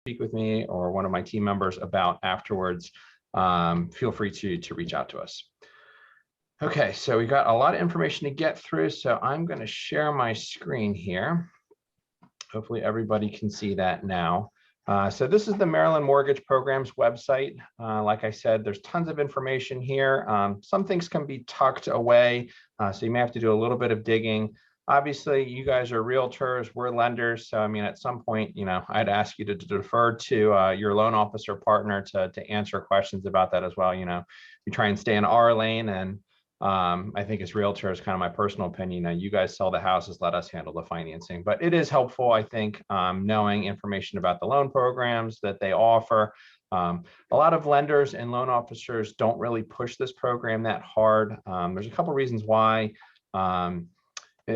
speak with me or one of my team members about afterwards, feel free to reach out to us. Okay, so we got a lot of information to get through, so I'm going to share my screen here. Hopefully everybody can see that now. So this is the Maryland Mortgage Program's website. Like I said, there's tons of information here. Some things can be tucked away, so you may have to do a little bit of digging. Obviously, you guys are realtors, we're lenders. So, I mean, at some point, I'd ask you to defer to your loan officer partner to answer questions about that as well. We try and stay in our lane, and I think as realtors, kind of my personal opinion, you guys sell the houses, let us handle the financing. But it is helpful, I think, knowing information about the loan programs that they offer. A lot of lenders and loan officers don't really push this program that hard. There's a couple reasons why.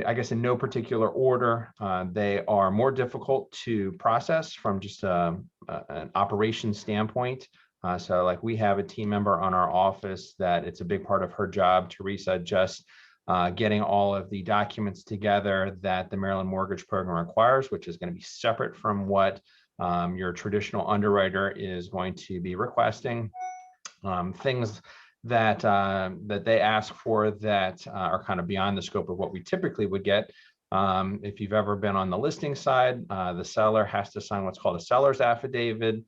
I guess in no particular order, they are more difficult to process from just an operations standpoint. So like we have a team member on our office that it's a big part of her job, Teresa, just getting all of the documents together that the Maryland Mortgage Program requires, which is going to be separate from what your traditional underwriter is going to be requesting. Things that they ask for that are kind of beyond the scope of what we typically would get. If you've ever been on the listing side, the seller has to sign what's called a seller's affidavit.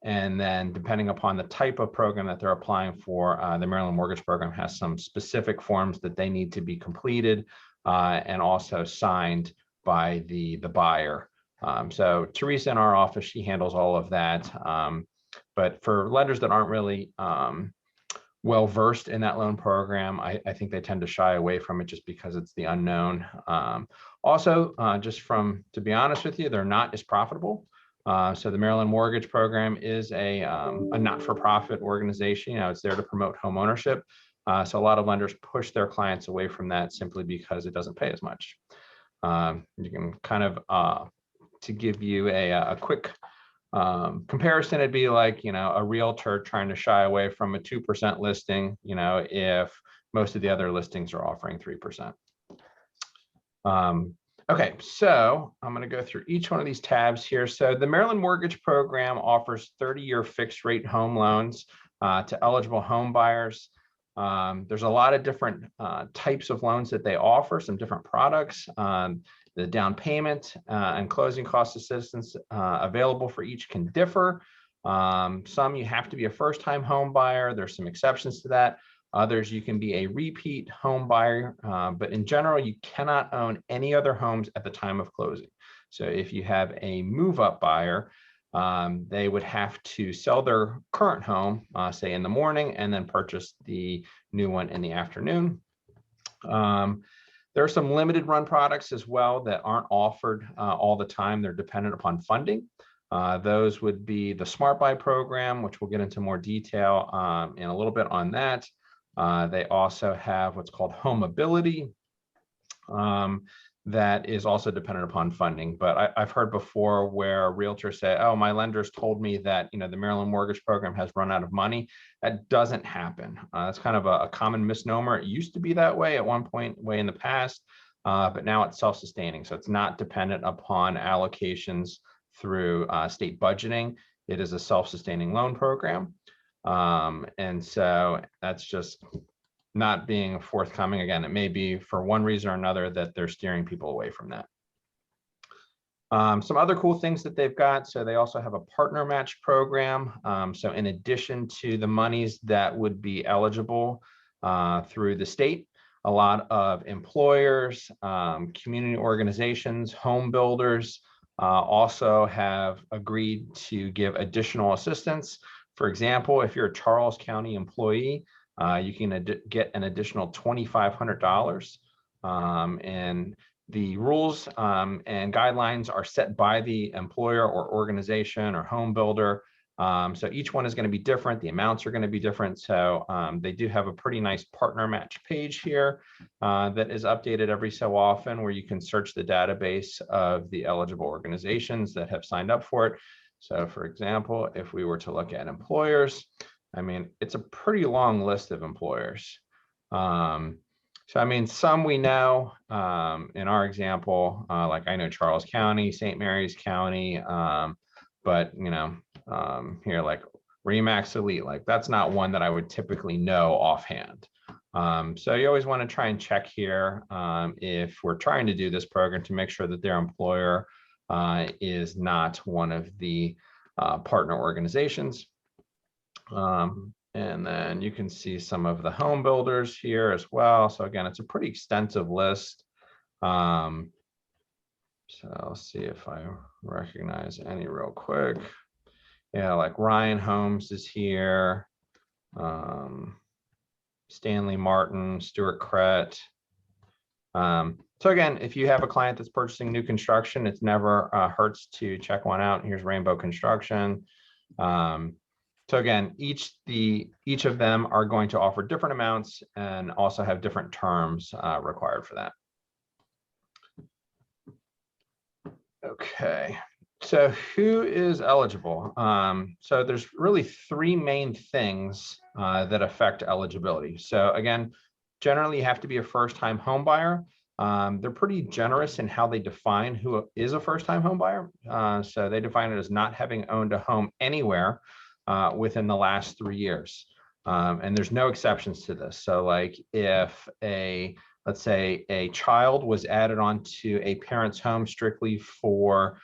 And then depending upon the type of program that they're applying for, the Maryland Mortgage Program has some specific forms that they need to be completed and also signed by the buyer. So Teresa in our office, she handles all of that. But for lenders that aren't really well versed in that loan program, I think they tend to shy away from it just because it's the unknown. Also, to be honest with you, they're not as profitable. So the Maryland Mortgage Program is a not-for-profit organization. It's there to promote home ownership. So a lot of lenders push their clients away from that simply because it doesn't pay as much. You can kind of, to give you a quick comparison, it'd be like, a realtor trying to shy away from a 2% listing, if most of the other listings are offering 3%. Okay, so I'm going to go through each one of these tabs here. So the Maryland Mortgage Program offers 30-year fixed rate home loans to eligible home buyers. There's a lot of different types of loans that they offer, some different products. The down payment and closing cost assistance available for each can differ. Some you have to be a first-time home buyer. There's some exceptions to that. Others, you can be a repeat home buyer, but in general, you cannot own any other homes at the time of closing. So if you have a move-up buyer, they would have to sell their current home, say in the morning, and then purchase the new one in the afternoon. There are some limited run products as well that aren't offered all the time. They're dependent upon funding. Those would be the Smart Buy program, which we'll get into more detail in a little bit on that. They also have what's called Homeability. That is also dependent upon funding. But I've heard before where realtors say, oh, my lenders told me that the Maryland Mortgage Program has run out of money. That doesn't happen. That's kind of a common misnomer. It used to be that way at one point way in the past, but now it's self-sustaining. So it's not dependent upon allocations through state budgeting. It is a self-sustaining loan program. And so that's just not being forthcoming. Again, it may be for one reason or another that they're steering people away from that. Some other cool things that they've got. So they also have a partner match program. So in addition to the monies that would be eligible through the state, a lot of employers, community organizations, home builders also have agreed to give additional assistance. For example, if you're a Charles County employee, you can get an additional $2,500. And the rules and guidelines are set by the employer or organization or home builder. So each one is going to be different. The amounts are going to be different. So they do have a pretty nice partner match page here that is updated every so often, where you can search the database of the eligible organizations that have signed up for it. So for example, if we were to look at employers, I mean, it's a pretty long list of employers. So, I mean, some we know in our example, like I know Charles County, St. Mary's County, but here like Remax Elite, like that's not one that I would typically know offhand. So you always want to try and check here if we're trying to do this program to make sure that their employer is not one of the partner organizations. And then you can see some of the home builders here as well. So again, it's a pretty extensive list. So I'll see if I recognize any real quick. Yeah, like Ryan Holmes is here. Stanley Martin, Stuart Crett. So again, if you have a client that's purchasing new construction, it's never hurts to check one out. Here's Rainbow Construction. So again, each of them are going to offer different amounts and also have different terms required for that. Okay, so who is eligible? So there's really three main things that affect eligibility. So again, generally you have to be a first-time home buyer. They're pretty generous in how they define who is a first-time home buyer. So they define it as not having owned a home anywhere within the last 3 years. And there's no exceptions to this. So like if let's say a child was added onto a parent's home strictly for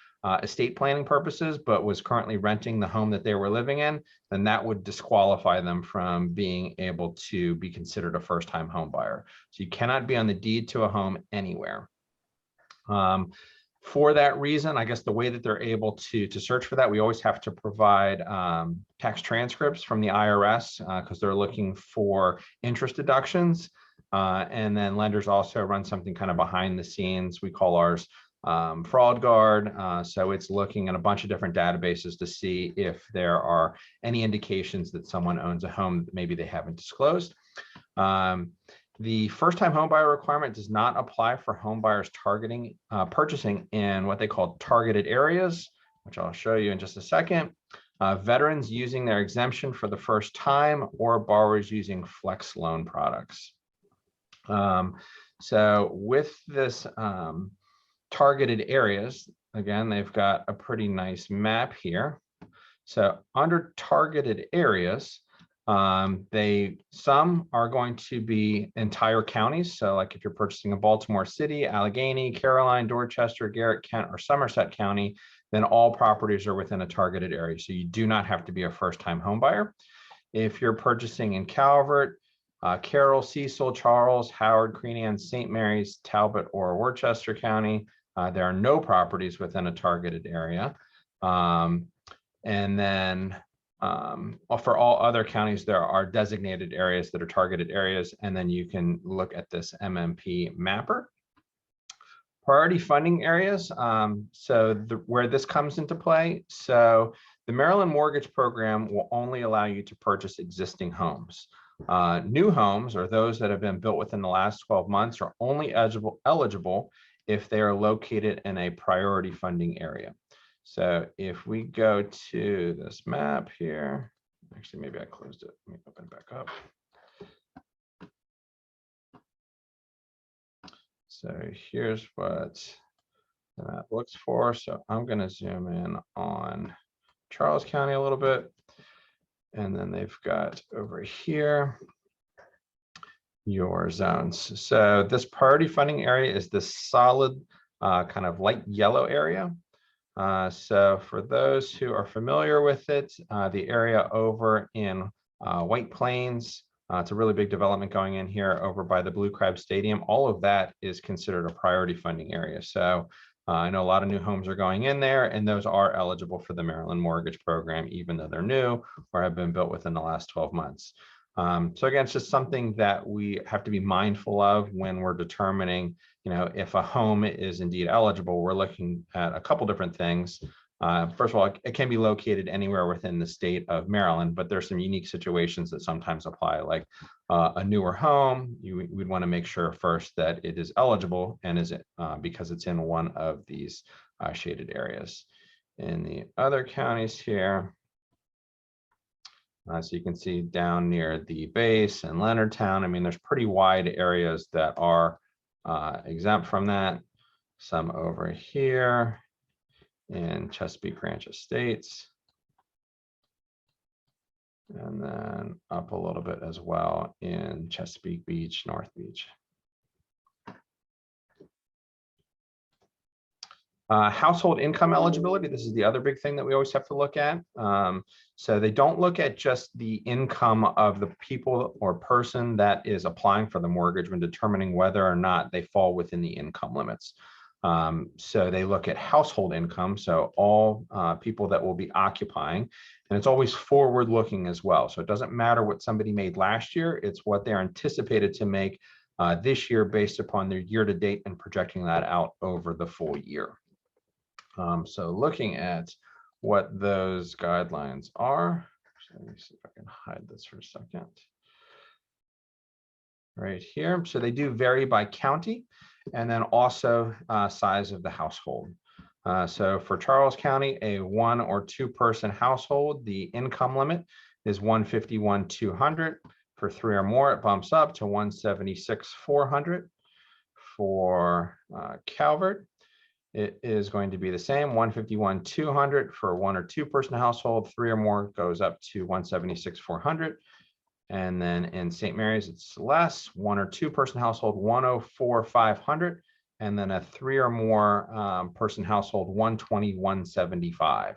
estate planning purposes, but was currently renting the home that they were living in, then that would disqualify them from being able to be considered a first-time home buyer. So you cannot be on the deed to a home anywhere. For that reason, I guess the way that they're able to search for that, we always have to provide tax transcripts from the IRS because they're looking for interest deductions. And then lenders also run something kind of behind the scenes. We call ours Fraud Guard. So it's looking at a bunch of different databases to see if there are any indications that someone owns a home that maybe they haven't disclosed. The first-time homebuyer requirement does not apply for home buyers purchasing in what they call targeted areas, which I'll show you in just a second. Veterans using their exemption for the first time, or borrowers using flex loan products. So with this targeted areas, again, they've got a pretty nice map here. So under targeted areas, some are going to be entire counties. So like if you're purchasing a Baltimore City, Allegheny, Caroline, Dorchester, Garrett, Kent, or Somerset County, then all properties are within a targeted area. So you do not have to be a first-time home buyer. If you're purchasing in Calvert, Carroll, Cecil, Charles, Howard, Queen Anne, St. Mary's, Talbot, or Worcester County, there are no properties within a targeted area. And then for all other counties, there are designated areas that are targeted areas, and then you can look at this MMP mapper. Priority funding areas, where this comes into play. So the Maryland Mortgage Program will only allow you to purchase existing homes. New homes, or those that have been built within the last 12 months, are only eligible if they are located in a priority funding area. So if we go to this map here, actually, maybe I closed it. Let me open it back up. So here's what the map looks for. So I'm going to zoom in on Charles County a little bit. And then they've got over here your zones. So this priority funding area is this solid kind of light yellow area. So for those who are familiar with it, the area over in White Plains, it's a really big development going in here over by the Blue Crab Stadium. All of that is considered a priority funding area. So I know a lot of new homes are going in there, and those are eligible for the Maryland Mortgage Program, even though they're new or have been built within the last 12 months. So again, it's just something that we have to be mindful of when we're determining, if a home is indeed eligible. We're looking at a couple different things. First of all, it can be located anywhere within the state of Maryland, but there's some unique situations that sometimes apply, like a newer home. We'd want to make sure first that it is eligible, and is it because it's in one of these shaded areas. In the other counties here, so you can see down near the base and Leonardtown, I mean, there's pretty wide areas that are exempt from that. Some over here in Chesapeake Ranch Estates. And then up a little bit as well in Chesapeake Beach, North Beach. Household income eligibility. This is the other big thing that we always have to look at. So they don't look at just the income of the people or person that is applying for the mortgage when determining whether or not they fall within the income limits. So they look at household income, so all people that will be occupying, and it's always forward looking as well. So it doesn't matter what somebody made last year, it's what they're anticipated to make this year based upon their year to date and projecting that out over the full year. So looking at what those guidelines are, so let me see if I can hide this for a second. Right here, so they do vary by county and then also size of the household. So for Charles County, a 1 or 2 person household, the income limit is $151,200. For 3 or more, it bumps up to $176,400. For Calvert, it is going to be the same, $151,200 for a 1 or 2 person household. 3 or more goes up to $176,400. And then in St. Mary's, it's less, 1 or 2 person household, $104,500. And then a 3 or more person household, $120,175.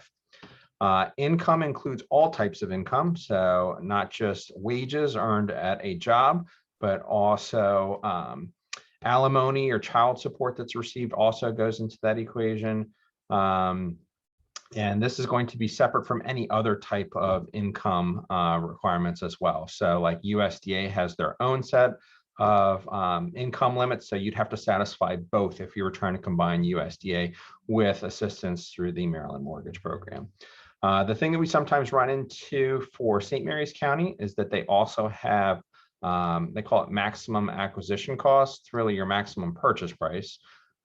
Income includes all types of income, so not just wages earned at a job, but also alimony or child support that's received also goes into that equation. And this is going to be separate from any other type of income requirements as well. So like USDA has their own set of income limits, so you'd have to satisfy both if you were trying to combine USDA with assistance through the Maryland Mortgage Program. The thing that we sometimes run into for St. Mary's County is that they also have, they call it maximum acquisition cost. It's really your maximum purchase price.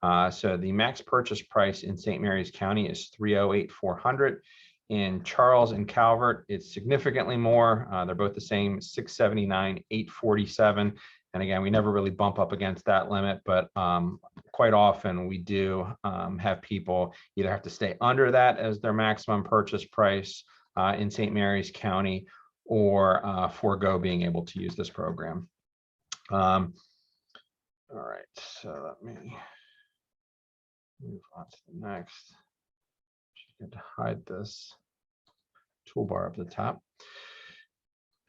So the max purchase price in St. Mary's County is $308,400. In Charles and Calvert, it's significantly more. They're both the same, $679,847. And again, we never really bump up against that limit, but quite often we do have people either have to stay under that as their maximum purchase price in St. Mary's County, or forego being able to use this program. All right, so let me move on to the next. Should hide this toolbar up the top.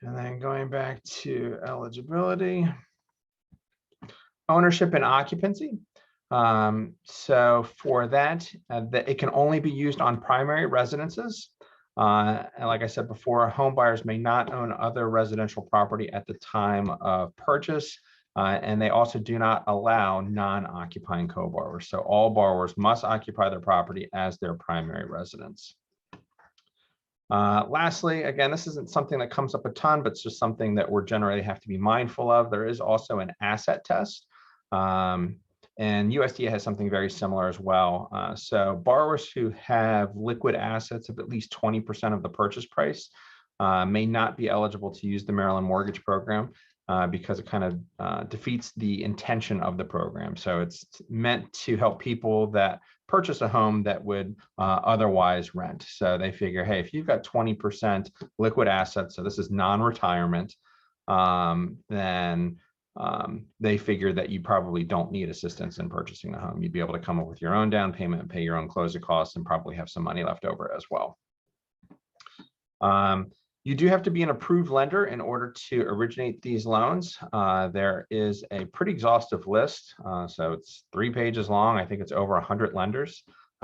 And then going back to eligibility. Ownership and occupancy. So for that, it can only be used on primary residences. And like I said before, home buyers may not own other residential property at the time of purchase. And they also do not allow non-occupying co-borrowers. So all borrowers must occupy their property as their primary residence. Lastly, again, this isn't something that comes up a ton, but it's just something that we're generally have to be mindful of. There is also an asset test. And USDA has something very similar as well. So borrowers who have liquid assets of at least 20% of the purchase price may not be eligible to use the Maryland Mortgage Program because it kind of defeats the intention of the program. So it's meant to help people that purchase a home that would otherwise rent. So they figure, hey, if you've got 20% liquid assets, so this is non-retirement, then they figure that you probably don't need assistance in purchasing the home. You'd be able to come up with your own down payment and pay your own closing costs and probably have some money left over as well. You do have to be an approved lender in order to originate these loans. There is a pretty exhaustive list. So it's 3 pages long. I think it's over 100 lenders.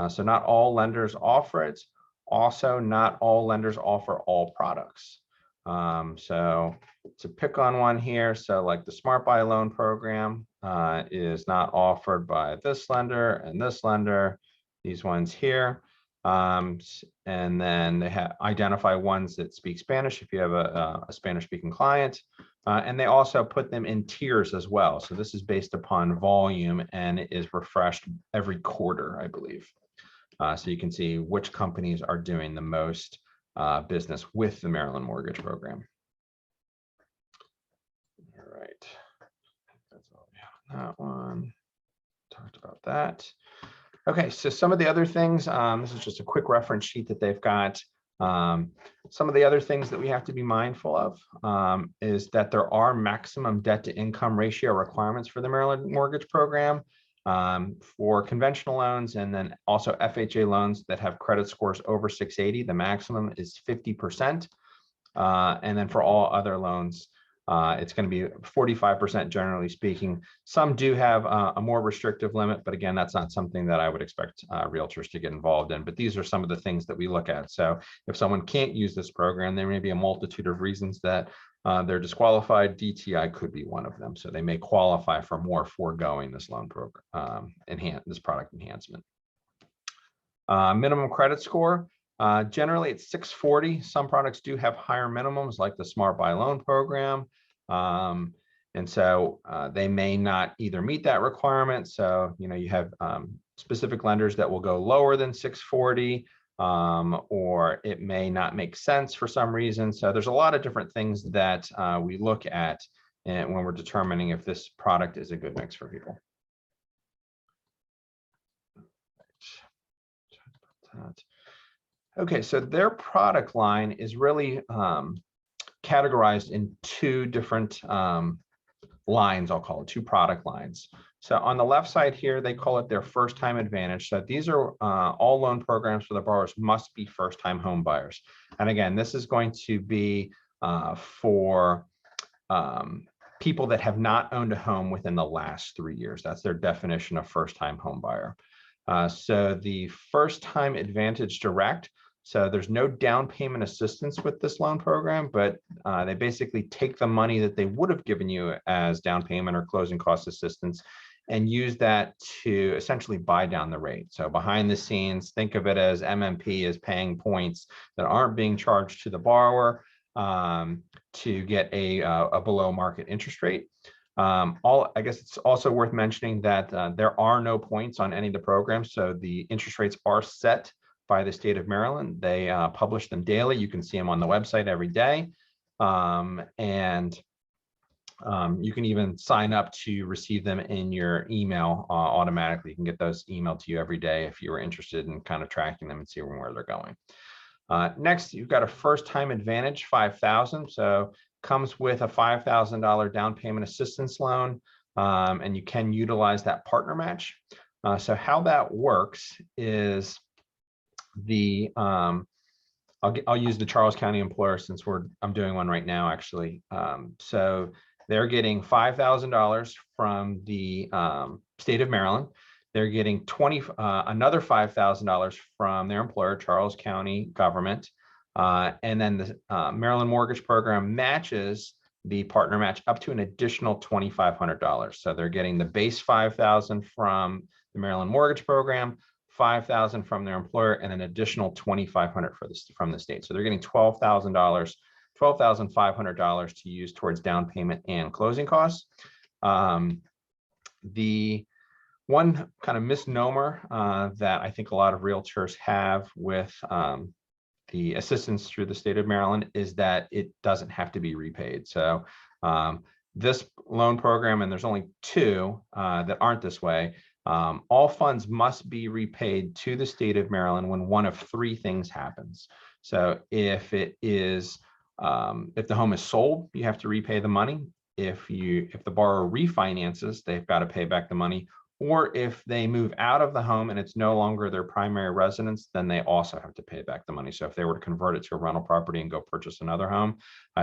So not all lenders offer it. Also, not all lenders offer all products. So to pick on one here, so like the Smart Buy Loan Program is not offered by this lender and this lender, these ones here. And then they have identify ones that speak Spanish if you have a Spanish speaking client. And they also put them in tiers as well. So this is based upon volume and it is refreshed every quarter, I believe. So you can see which companies are doing the most business with the Maryland Mortgage Program. All right, that's all we have on that one. Talked about that. Okay, so some of the other things, this is just a quick reference sheet that they've got. Some of the other things that we have to be mindful of is that there are maximum debt to income ratio requirements for the Maryland mortgage program for conventional loans, and then also FHA loans that have credit scores over 680. The maximum is 50%. And then for all other loans, it's going to be 45% generally speaking. Some do have a more restrictive limit, but again, that's not something that I would expect realtors to get involved in. But these are some of the things that we look at. So if someone can't use this program, there may be a multitude of reasons that they're disqualified. DTI could be one of them. So they may qualify for more foregoing this loan program, this product enhancement. Minimum credit score. Generally, it's 640. Some products do have higher minimums, like the Smart Buy Loan program. And so they may not either meet that requirement. So, you have specific lenders that will go lower than 640, or it may not make sense for some reason. So there's a lot of different things that we look at when we're determining if this product is a good mix for people. Okay, so their product line is really categorized in two different lines, I'll call it, two product lines. So on the left side here, they call it their first time advantage. So these are all loan programs for the borrowers must be first time home buyers. And again, this is going to be for people that have not owned a home within the last 3 years. That's their definition of first time home buyer. So the first time advantage direct, so there's no down payment assistance with this loan program, but they basically take the money that they would have given you as down payment or closing cost assistance and use that to essentially buy down the rate. So behind the scenes, think of it as MMP is paying points that aren't being charged to the borrower to get a below market interest rate. I guess it's also worth mentioning that there are no points on any of the programs. So the interest rates are set by the state of Maryland. They publish them daily. You can see them on the website every day. And you can even sign up to receive them in your email automatically. You can get those emailed to you every day if you were interested in kind of tracking them and seeing where they're going. Next, you've got a first time advantage, 5,000. So comes with a $5,000 down payment assistance loan, and you can utilize that partner match. So how that works is I'll use the Charles County employer since I'm doing one right now, actually. So they're getting $5,000 from the state of Maryland. They're getting another $5,000 from their employer, Charles County government. And then the Maryland mortgage program matches the partner match up to an additional $2,500. So they're getting the base $5,000 from the Maryland mortgage program, $5,000 from their employer, and an additional $2,500 from the state. So they're getting $12,500 to use towards down payment and closing costs. The one kind of misnomer that I think a lot of realtors have with the assistance through the state of Maryland is that it doesn't have to be repaid. So this loan program, and there's only two that aren't this way, all funds must be repaid to the state of Maryland when one of three things happens. So if it is, if the home is sold, you have to repay the money. If the borrower refinances, they've got to pay back the money. Or if they move out of the home and it's no longer their primary residence, then they also have to pay back the money. So if they were to convert it to a rental property and go purchase another home,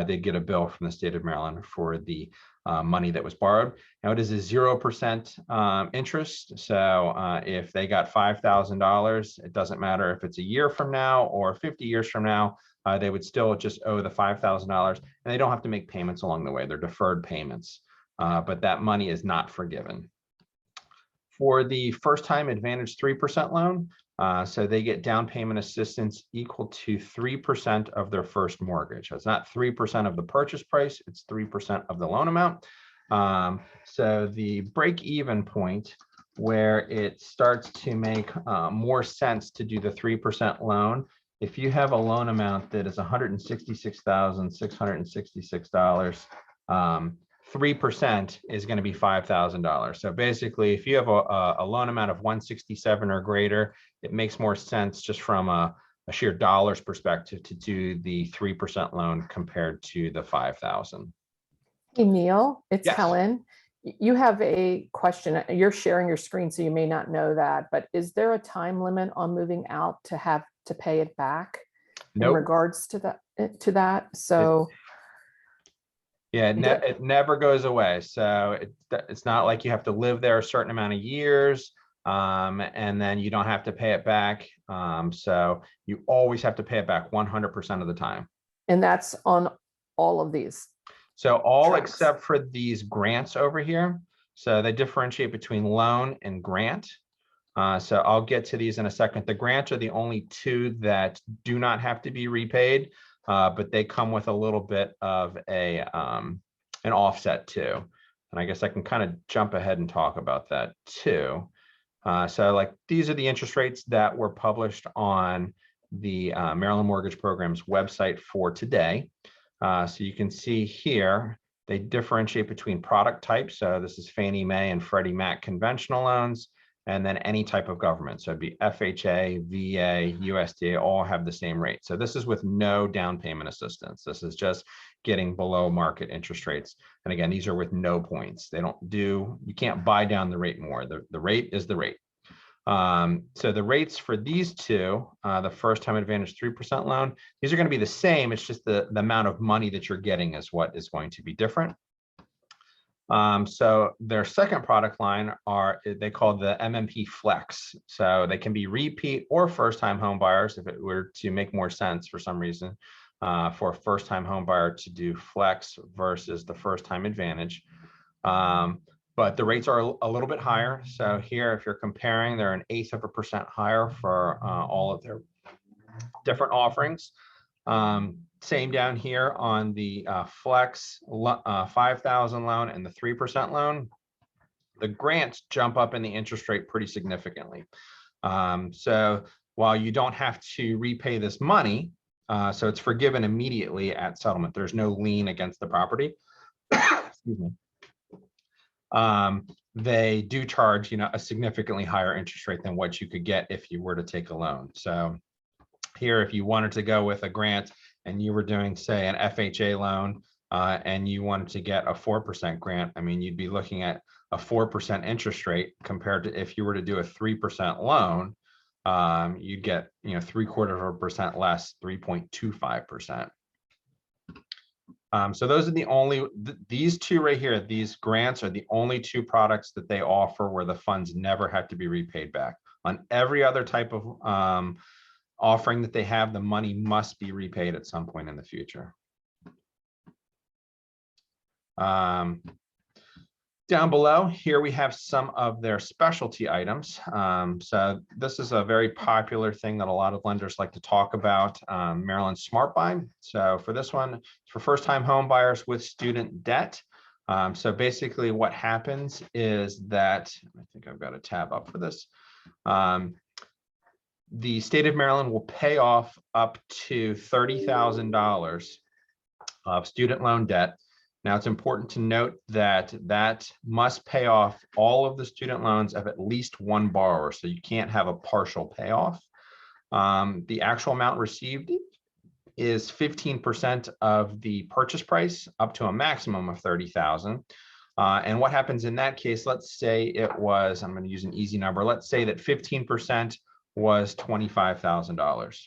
they'd get a bill from the state of Maryland for the money that was borrowed. Now it is a 0% interest. So if they got $5,000, it doesn't matter if it's a year from now or 50 years from now, they would still just owe the $5,000, and they don't have to make payments along the way. They're deferred payments, but that money is not forgiven. For the first time advantage 3% loan, so they get down payment assistance equal to 3% of their first mortgage. So it's not 3% of the purchase price, it's 3% of the loan amount. So the break-even point where it starts to make more sense to do the 3% loan, if you have a loan amount that is $166,666, 3% is going to be $5,000. So basically, if you have a loan amount of 167 or greater, it makes more sense just from a sheer dollars perspective to do the 3% loan compared to the 5,000. Hey, Neal, it's Yes. Helen. You have a question. You're sharing your screen, so you may not know that, but is there a time limit on moving out to have to pay it back in Nope. regards to that? So yeah, it never goes away. So it's not like you have to live there a certain amount of years, and then you don't have to pay it back. So you always have to pay it back 100% of the time. And that's on all of these. So all tracks. Except for these grants over here. So they differentiate between loan and grant. So I'll get to these in a second. The grants are the only two that do not have to be repaid, but they come with a little bit of an offset too. And I guess I can kind of jump ahead and talk about that too. So like these are the interest rates that were published on the Maryland Mortgage Program's website for today. So you can see here, they differentiate between product types. So this is Fannie Mae and Freddie Mac conventional loans, and then any type of government. So it'd be FHA, VA, USDA, all have the same rate. So this is with no down payment assistance. This is just getting below market interest rates. And again, these are with no points. You can't buy down the rate more. The rate is the rate. So the rates for these two, the first time advantage 3% loan, these are going to be the same. It's just the amount of money that you're getting is what is going to be different. So their second product line they call the Mmp Flex. So they can be repeat or first-time home buyers if it were to make more sense for some reason for a first-time home buyer to do Flex versus the first-time advantage. But the rates are a little bit higher. So here, if you're comparing, they're 1/8% higher for all of their different offerings. Same down here on the Flex 5,000 loan and the 3% loan. The grants jump up in the interest rate pretty significantly. So while you don't have to repay this money, so it's forgiven immediately at settlement. There's no lien against the property. Excuse me. They do charge, a significantly higher interest rate than what you could get if you were to take a loan. So here, if you wanted to go with a grant and you were doing, say, an FHA loan, and you wanted to get a 4% grant, I mean, you'd be looking at a 4% interest rate compared to if you were to do a 3% loan, you'd get, 0.75% less, 3.25%. So those are these two right here, these grants are the only two products that they offer where the funds never have to be repaid back. On every other type of offering that they have, the money must be repaid at some point in the future. Down below here, we have some of their specialty items. So this is a very popular thing that a lot of lenders like to talk about, Maryland Smart Buy. So for this one, for first-time home buyers with student debt. So basically what happens is that, I think I've got a tab up for this. The state of Maryland will pay off up to $30,000 of student loan debt. Now, it's important to note that that must pay off all of the student loans of at least one borrower, so you can't have a partial payoff. The actual amount received is 15% of the purchase price up to a maximum of $30,000. And what happens in that case, let's say it was, I'm going to use an easy number, let's say that 15% was $25,000.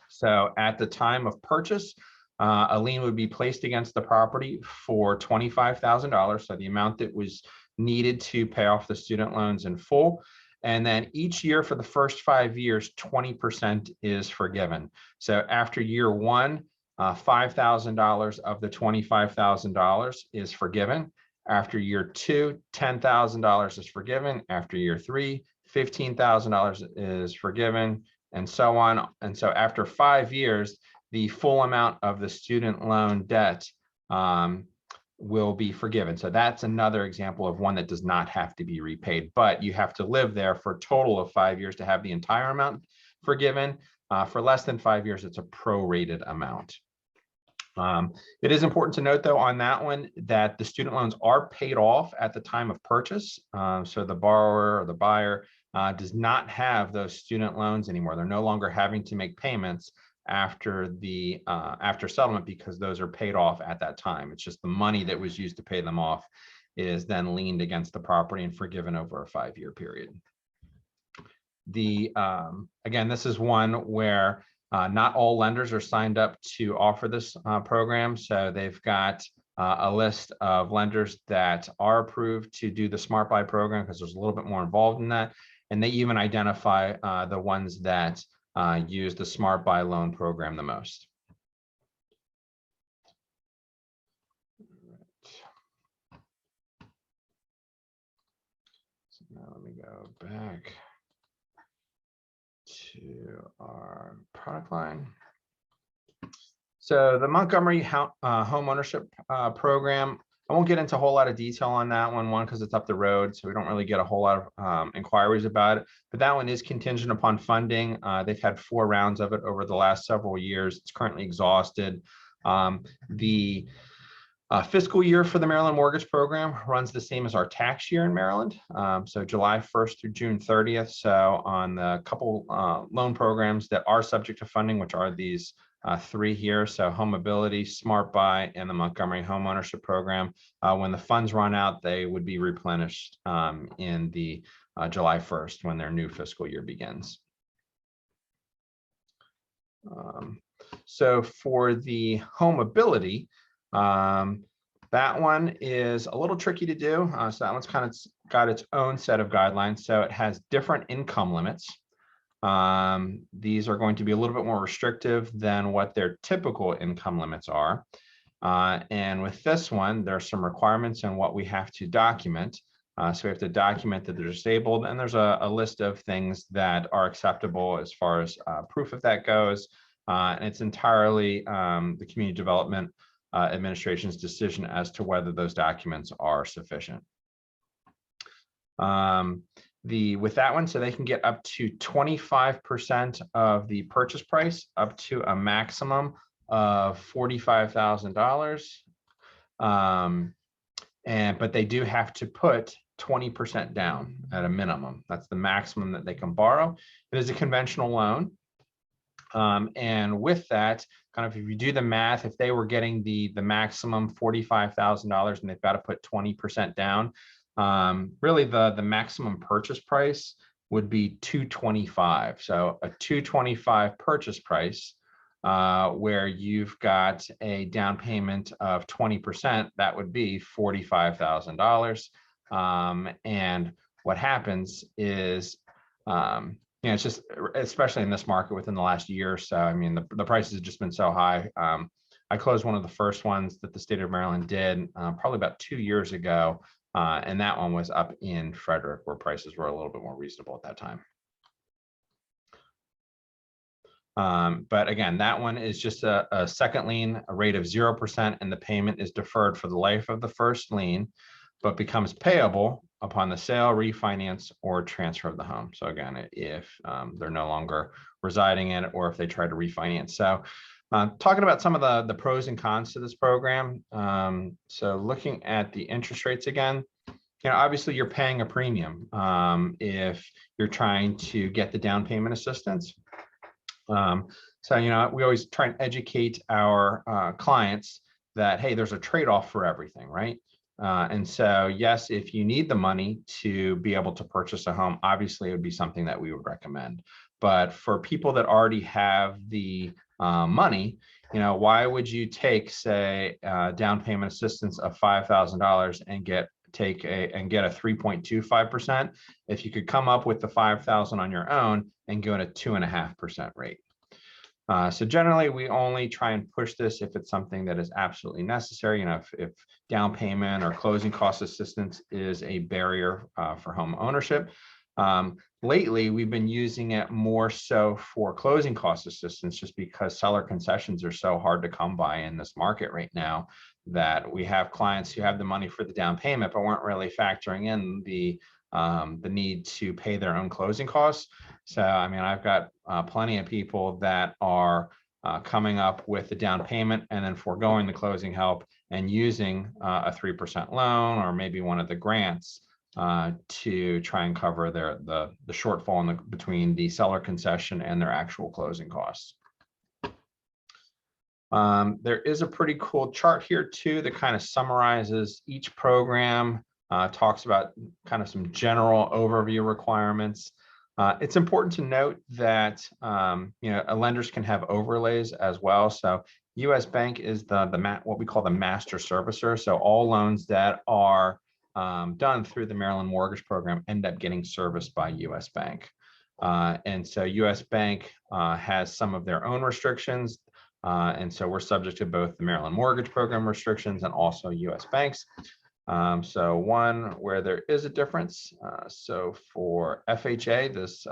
So at the time of purchase, a lien would be placed against the property for $25,000, so the amount that was needed to pay off the student loans in full. And then each year for the first 5 years, 20% is forgiven. So after year one, $5,000 of the $25,000 is forgiven. After year two, $10,000 is forgiven. After year three, $15,000 is forgiven, and so on. And so after 5 years, the full amount of the student loan debt will be forgiven. So that's another example of one that does not have to be repaid, but you have to live there for a total of 5 years to have the entire amount forgiven. For less than 5 years, it's a prorated amount. It is important to note, though, on that one that the student loans are paid off at the time of purchase. So the borrower or the buyer does not have those student loans anymore. They're no longer having to make payments after the after settlement because those are paid off at that time. It's just the money that was used to pay them off is then liened against the property and forgiven over a 5-year period. Again, this is one where not all lenders are signed up to offer this program. So they've got a list of lenders that are approved to do the Smart Buy program because there's a little bit more involved in that. And they even identify the ones that use the Smart Buy loan program the most. So now let me go back to our product line. So the Montgomery home ownership program, I won't get into a whole lot of detail on that one because it's up the road, so we don't really get a whole lot of inquiries about it. But that one is contingent upon funding. They've had 4 rounds of it over the last several years. It's currently exhausted. The fiscal year for the Maryland mortgage program runs the same as our tax year in Maryland. So July 1st through June 30th. So on the couple loan programs that are subject to funding, which are these 3 here, so Homeability, Smart Buy, and the Montgomery Home Ownership Program, when the funds run out, they would be replenished in the July 1st when their new fiscal year begins. So for the Homeability, that one is a little tricky to do. So that one's kind of got its own set of guidelines. So it has different income limits. These are going to be a little bit more restrictive than what their typical income limits are. And with this one, there are some requirements on what we have to document. So we have to document that they're disabled, and there's a list of things that are acceptable as far as proof of that goes. And it's entirely the Community Development Administration's decision as to whether those documents are sufficient. With that one, so they can get up to 25% of the purchase price, up to a maximum of $45,000. But they do have to put 20% down at a minimum. That's the maximum that they can borrow. It is a conventional loan. And with that, kind of if you do the math, if they were getting the maximum $45,000 and they've got to put 20% down, really the maximum purchase price would be $225,000. So a $225,000 purchase price, where you've got a down payment of 20%, that would be $45,000. And what happens is, it's just, especially in this market within the last year or so, I mean, the prices have just been so high. I closed one of the first ones that the state of Maryland did probably about 2 years ago. And that one was up in Frederick, where prices were a little bit more reasonable at that time. But again, that one is just a second lien, a rate of 0%, and the payment is deferred for the life of the first lien, but becomes payable upon the sale, refinance, or transfer of the home. So again, if they're no longer residing in it, or if they try to refinance. So talking about some of the pros and cons to this program. So looking at the interest rates again, obviously you're paying a premium if you're trying to get the down payment assistance. So, we always try and educate our clients that, hey, there's a trade-off for everything, right? And so, yes, if you need the money to be able to purchase a home, obviously it would be something that we would recommend. But for people that already have the money, why would you take, say, down payment assistance of $5,000 and get a 3.25% if you could come up with the $5,000 on your own and go at a 2.5% rate? So generally, we only try and push this if it's something that is absolutely necessary. If down payment or closing cost assistance is a barrier for home ownership. Lately, we've been using it more so for closing cost assistance, just because seller concessions are so hard to come by in this market right now, that we have clients who have the money for the down payment, but weren't really factoring in the need to pay their own closing costs. So, I mean, I've got plenty of people that are coming up with the down payment and then foregoing the closing help and using a 3% loan or maybe one of the grants to try and cover the shortfall between the seller concession and their actual closing costs. There is a pretty cool chart here too that kind of summarizes each program, talks about kind of some general overview requirements. It's important to note that lenders can have overlays as well. So U.S. Bank is what we call the master servicer. So all loans that are done through the Maryland Mortgage Program end up getting serviced by U.S. Bank. And so U.S. Bank has some of their own restrictions. And so we're subject to both the Maryland Mortgage Program restrictions and also U.S. Banks. So one where there is a difference. So for FHA, this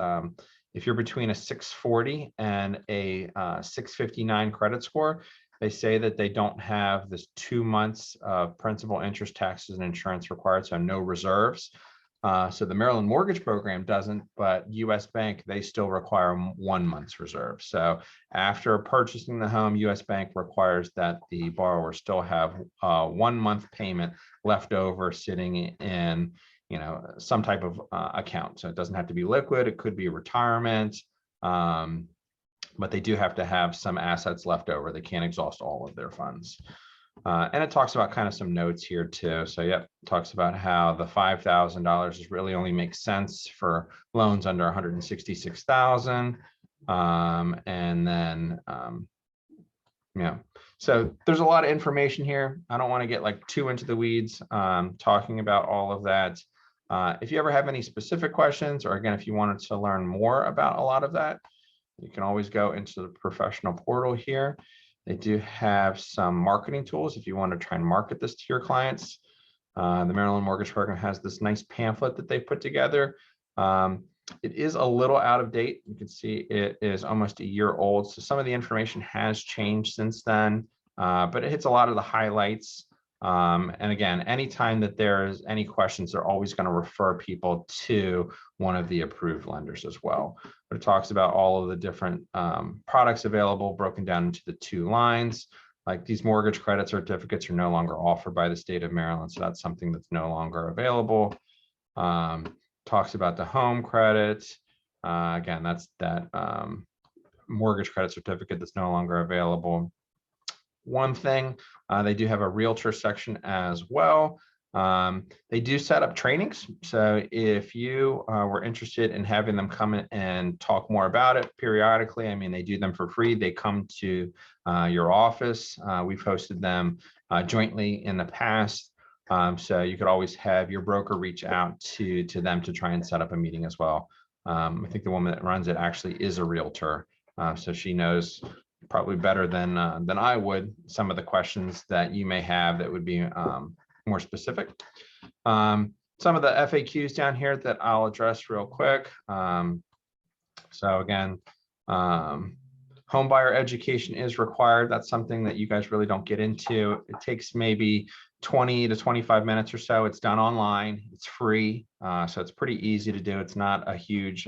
if you're between a 640 and a 659 credit score, they say that they don't have this 2 months of principal, interest, taxes, and insurance required, so no reserves. So the Maryland Mortgage Program doesn't, but U.S. Bank, they still require 1 month's reserve. So after purchasing the home, U.S. Bank requires that the borrower still have 1 month payment left over sitting in some type of account. So it doesn't have to be liquid, it could be retirement, but they do have to have some assets left over. They can't exhaust all of their funds. And it talks about kind of some notes here too. So yep, it talks about how the $5,000 really only makes sense for loans under 166,000. And then, so there's a lot of information here. I don't want to get like too into the weeds talking about all of that. If you ever have any specific questions, or again, if you wanted to learn more about a lot of that, you can always go into the professional portal here. They do have some marketing tools if you want to try and market this to your clients. The Maryland Mortgage Program has this nice pamphlet that they put together. It is a little out of date. You can see it is almost a year old. So some of the information has changed since then, but it hits a lot of the highlights. And again, anytime that there's any questions, they're always going to refer people to one of the approved lenders as well. But it talks about all of the different products available broken down into the 2 lines. Like these mortgage credit certificates are no longer offered by the state of Maryland. So that's something that's no longer available. Talks about the home credit. Again, that's that mortgage credit certificate that's no longer available. One thing, they do have a realtor section as well. They do set up trainings. So if you were interested in having them come in and talk more about it periodically, I mean, they do them for free. They come to your office. We've hosted them jointly in the past. So you could always have your broker reach out to them to try and set up a meeting as well. I think the woman that runs it actually is a realtor. So she knows probably better than I would some of the questions that you may have that would be more specific. Some of the FAQs down here that I'll address real quick. So again, home buyer education is required. That's something that you guys really don't get into. It takes maybe 20 to 25 minutes or so. It's done online. It's free. So it's pretty easy to do. It's not a huge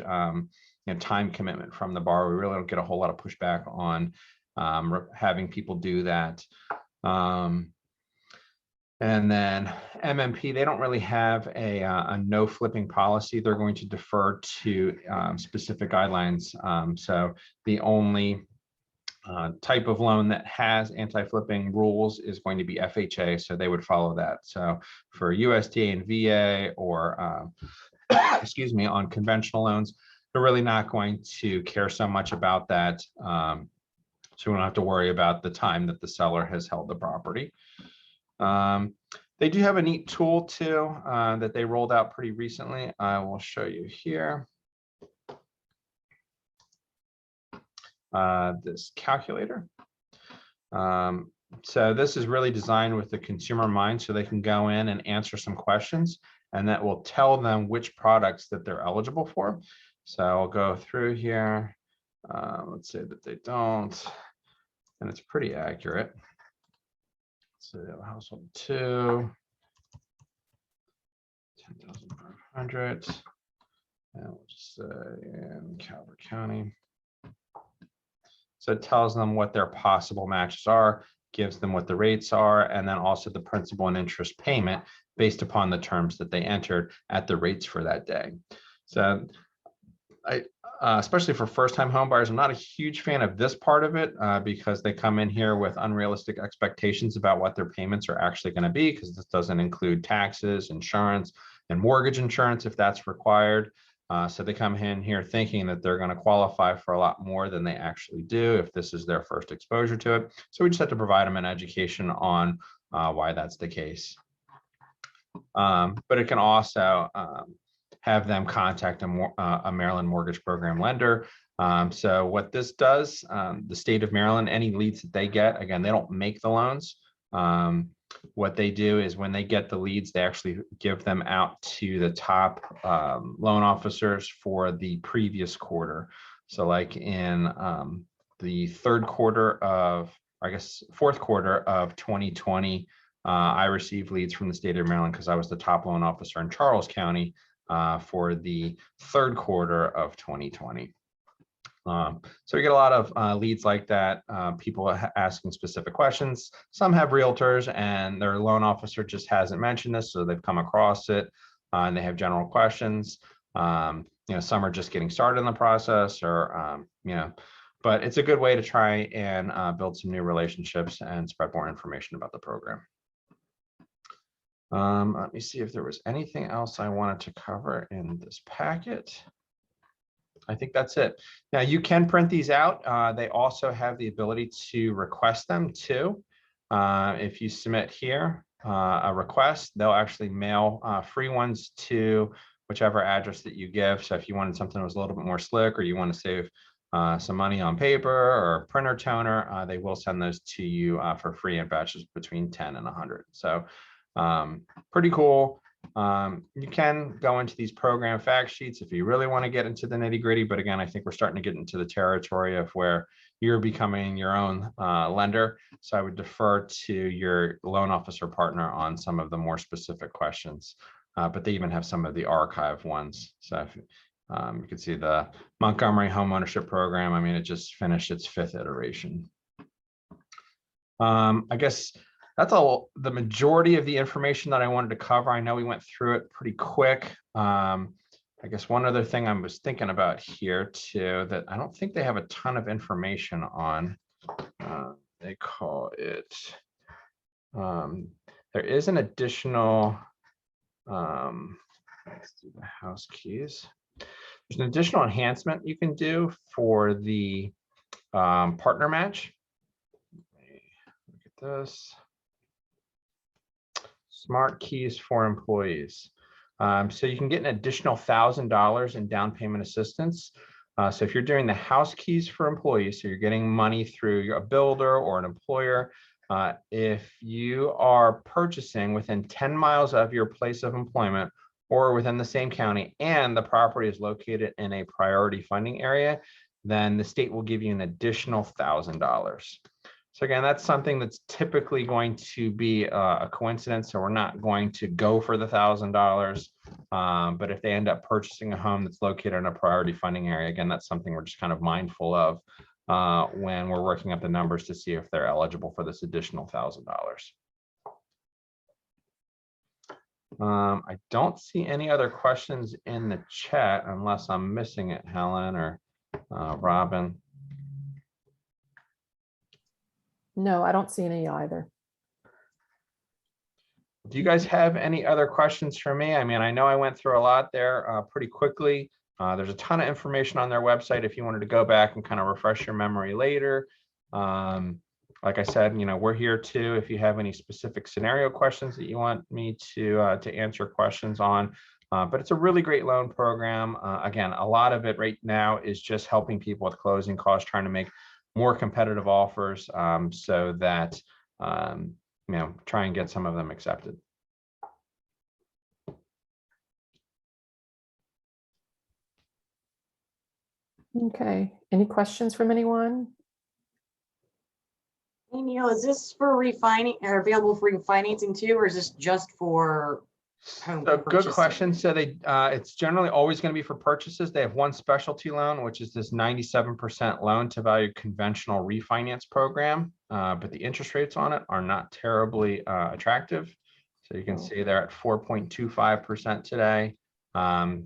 time commitment from the borrower. We really don't get a whole lot of pushback on having people do that. And then MMP, they don't really have a no flipping policy. They're going to defer to specific guidelines. So the only type of loan that has anti-flipping rules is going to be FHA. So they would follow that. So for USDA and VA or excuse me, on conventional loans, they're really not going to care so much about that. So we don't have to worry about the time that the seller has held the property. They do have a neat tool too that they rolled out pretty recently. I will show you here. This calculator. So this is really designed with the consumer in mind, so they can go in and answer some questions, and that will tell them which products that they're eligible for. So I'll go through here. Let's say that they don't, and it's pretty accurate. So household 2, 10,500, and we'll just say in Calvert County. So it tells them what their possible matches are, gives them what the rates are, and then also the principal and interest payment based upon the terms that they entered at the rates for that day. So especially for first-time home buyers, I'm not a huge fan of this part of it because they come in here with unrealistic expectations about what their payments are actually going to be, because this doesn't include taxes, insurance, and mortgage insurance if that's required. So they come in here thinking that they're going to qualify for a lot more than they actually do if this is their first exposure to it. So we just have to provide them an education on why that's the case. But it can also have them contact a Maryland mortgage program lender. So what this does, the state of Maryland, any leads that they get, again, they don't make the loans. What they do is when they get the leads, they actually give them out to the top loan officers for the previous quarter. So like in the fourth quarter of 2020, I received leads from the state of Maryland because I was the top loan officer in Charles County for the third quarter of 2020. So we get a lot of leads like that, people asking specific questions. Some have realtors and their loan officer just hasn't mentioned this, so they've come across it and they have general questions. Some are just getting started in the process, or but it's a good way to try and build some new relationships and spread more information about the program. Let me see if there was anything else I wanted to cover in this packet. I think that's it. Now you can print these out. They also have the ability to request them too. If you submit here a request, they'll actually mail free ones to whichever address that you give. So if you wanted something that was a little bit more slick, or you want to save some money on paper or printer toner, they will send those to you for free in batches between 10 and 100. So pretty cool. You can go into these program fact sheets if you really want to get into the nitty-gritty, but again, I think we're starting to get into the territory of where you're becoming your own lender. So I would defer to your loan officer partner on some of the more specific questions, but they even have some of the archive ones. So if, you can see the Montgomery Homeownership Program. I mean, it just finished its 5th iteration. I guess that's all the majority of the information that I wanted to cover. I know we went through it pretty quick. I guess one other thing I was thinking about here too, that I don't think they have a ton of information on. They call it, there is an additional, let's do the house keys. There's an additional enhancement you can do for the partner match. Look at this. Smart keys for employees. So you can get an additional $1,000 in down payment assistance. So if you're doing the house keys for employees, so you're getting money through a builder or an employer, if you are purchasing within 10 miles of your place of employment or within the same county, and the property is located in a priority funding area, then the state will give you an additional $1,000. So again, that's something that's typically going to be a coincidence. So we're not going to go for the $1,000. But if they end up purchasing a home that's located in a priority funding area, again, that's something we're just kind of mindful of when we're working up the numbers to see if they're eligible for this additional $1,000. I don't see any other questions in the chat unless I'm missing it, Helen or Robin. No, I don't see any either. Do you guys have any other questions for me? I mean, I know I went through a lot there pretty quickly. There's a ton of information on their website if you wanted to go back and kind of refresh your memory later. Like I said, we're here too if you have any specific scenario questions that you want me to answer questions on. But it's a really great loan program. Again, a lot of it right now is just helping people with closing costs, trying to make more competitive offers so that try and get some of them accepted. Okay, any questions from anyone? Hey, Neal, is this for refining or available for refinancing too, or is this just for home So good purchase? question. So it's generally always going to be for purchases. They have one specialty loan, which is this 97% loan to value conventional refinance program. But the interest rates on it are not terribly attractive. So you can see they're at 4.25% today.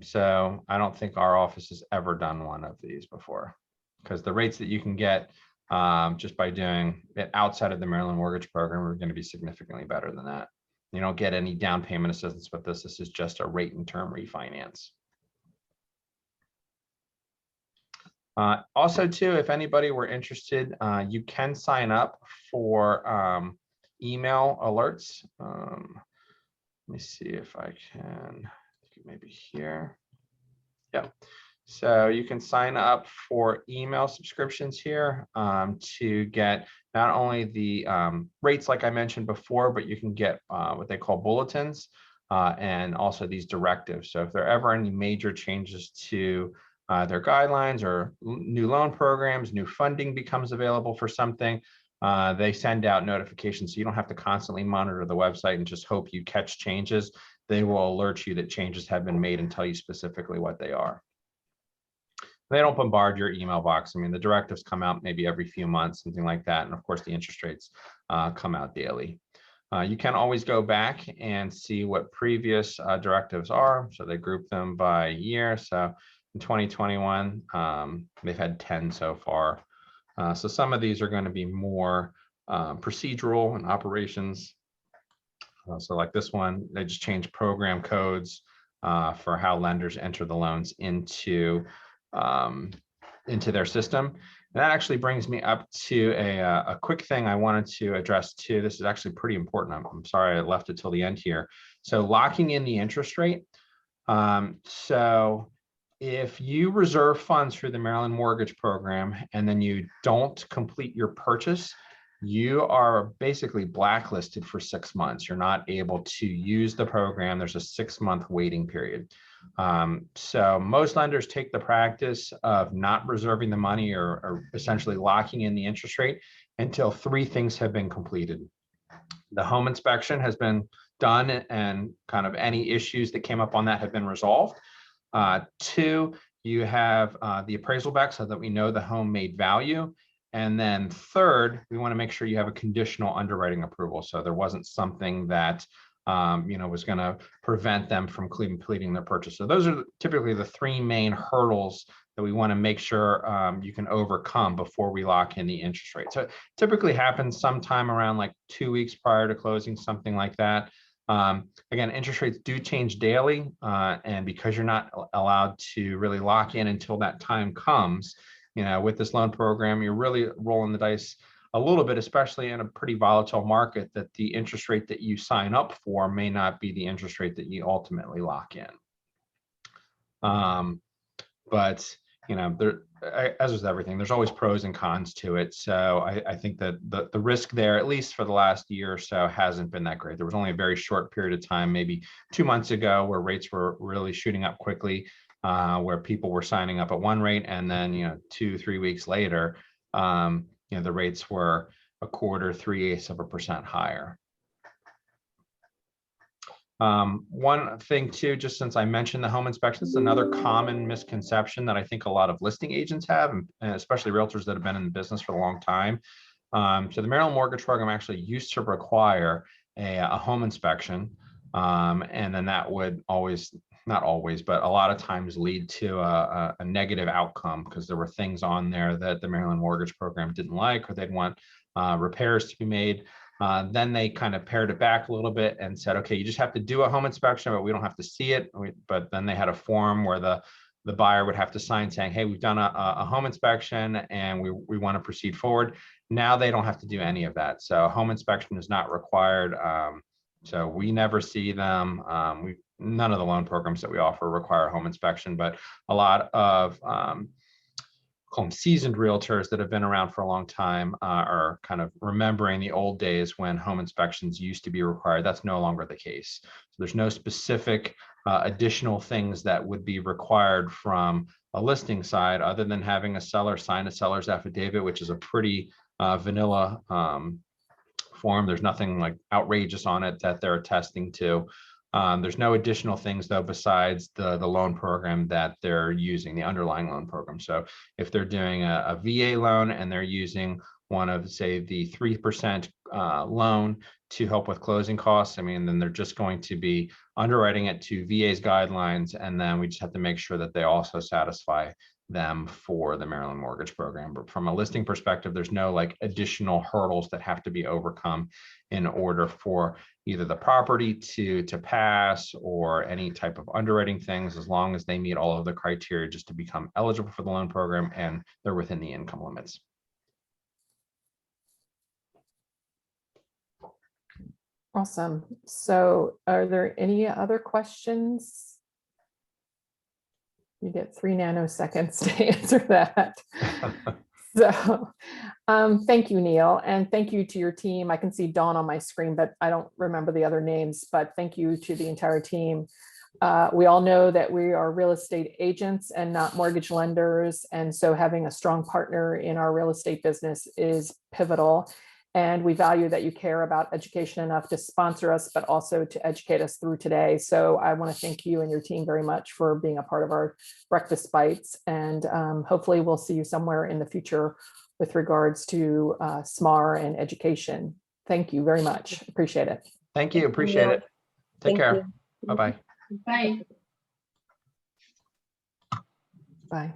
So I don't think our office has ever done one of these before, because the rates that you can get just by doing it outside of the Maryland mortgage program are going to be significantly better than that. You don't get any down payment assistance with this. This is just a rate and term refinance. Also, too, if anybody were interested, you can sign up for email alerts. Let me see if I can, maybe here. Yeah. So you can sign up for email subscriptions here to get not only the rates like I mentioned before, but you can get what they call bulletins and also these directives. So if there are ever any major changes to their guidelines or new loan programs, new funding becomes available for something, they send out notifications. So you don't have to constantly monitor the website and just hope you catch changes. They will alert you that changes have been made and tell you specifically what they are. They don't bombard your email box. I mean, the directives come out maybe every few months, something like that. And of course, the interest rates come out daily. You can always go back and see what previous directives are. So they group them by year. So in 2021, they've had 10 so far. So some of these are going to be more procedural and operations. So like this one, they just changed program codes for how lenders enter the loans into their system. And that actually brings me up to a quick thing I wanted to address too. This is actually pretty important. I'm sorry I left it till the end here. So locking in the interest rate. So if you reserve funds through the Maryland mortgage program and then you don't complete your purchase, you are basically blacklisted for 6 months. You're not able to use the program. There's a 6-month waiting period. So most lenders take the practice of not reserving the money or essentially locking in the interest rate until 3 things have been completed. The home inspection has been done and kind of any issues that came up on that have been resolved. 2, you have the appraisal back so that we know the home made value. And then 3rd, we want to make sure you have a conditional underwriting approval. So there wasn't something that was going to prevent them from completing their purchase. So those are typically the 3 main hurdles that we want to make sure you can overcome before we lock in the interest rate. So it typically happens sometime around like 2 weeks prior to closing, something like that. Again, interest rates do change daily, and because you're not allowed to really lock in until that time comes, with this loan program, you're really rolling the dice a little bit, especially in a pretty volatile market, that the interest rate that you sign up for may not be the interest rate that you ultimately lock in. But there, as with everything, there's always pros and cons to it. So I think that the risk there, at least for the last year or so, hasn't been that great. There was only a very short period of time, maybe 2 months ago, where rates were really shooting up quickly, where people were signing up at one rate, and then 2-3 weeks later, the rates were 1/4, 3/8% higher. One thing too, just since I mentioned the home inspection, is another common misconception that I think a lot of listing agents have, and especially realtors that have been in the business for a long time. So the Maryland mortgage program actually used to require a home inspection, and then that would always, not always, but a lot of times lead to a negative outcome, because there were things on there that the Maryland mortgage program didn't like, or they'd want repairs to be made. Then they kind of pared it back a little bit and said, okay, you just have to do a home inspection, but we don't have to see it. But then they had a form where the buyer would have to sign saying, hey, we've done a home inspection and we want to proceed forward. Now they don't have to do any of that. So home inspection is not required. So we never see them. None of the loan programs that we offer require a home inspection, but a lot of call them seasoned realtors that have been around for a long time are kind of remembering the old days when home inspections used to be required. That's no longer the case. So there's no specific additional things that would be required from a listing side, other than having a seller sign a seller's affidavit, which is a pretty vanilla form. There's nothing like outrageous on it that they're attesting to. There's no additional things though besides the loan program that they're using, the underlying loan program. So if they're doing a VA loan and they're using one of, say, the 3% loan to help with closing costs, I mean, then they're just going to be underwriting it to VA's guidelines, and then we just have to make sure that they also satisfy them for the Maryland mortgage program. But from a listing perspective, there's no like additional hurdles that have to be overcome in order for either the property to pass or any type of underwriting things, as long as they meet all of the criteria just to become eligible for the loan program and they're within the income limits. Awesome. So are there any other questions? You get 3 nanoseconds to answer that. So thank you, Neal, and thank you to your team. I can see Dawn on my screen, but I don't remember the other names, but thank you to the entire team. We all know that we are real estate agents and not mortgage lenders. And so having a strong partner in our real estate business is pivotal. And we value that you care about education enough to sponsor us, but also to educate us through today. So I want to thank you and your team very much for being a part of our Breakfast Bites. And hopefully we'll see you somewhere in the future with regards to SMAR and education. Thank you very much. Appreciate it. Thank you. Appreciate it. Take care. Bye-bye. Bye. Bye.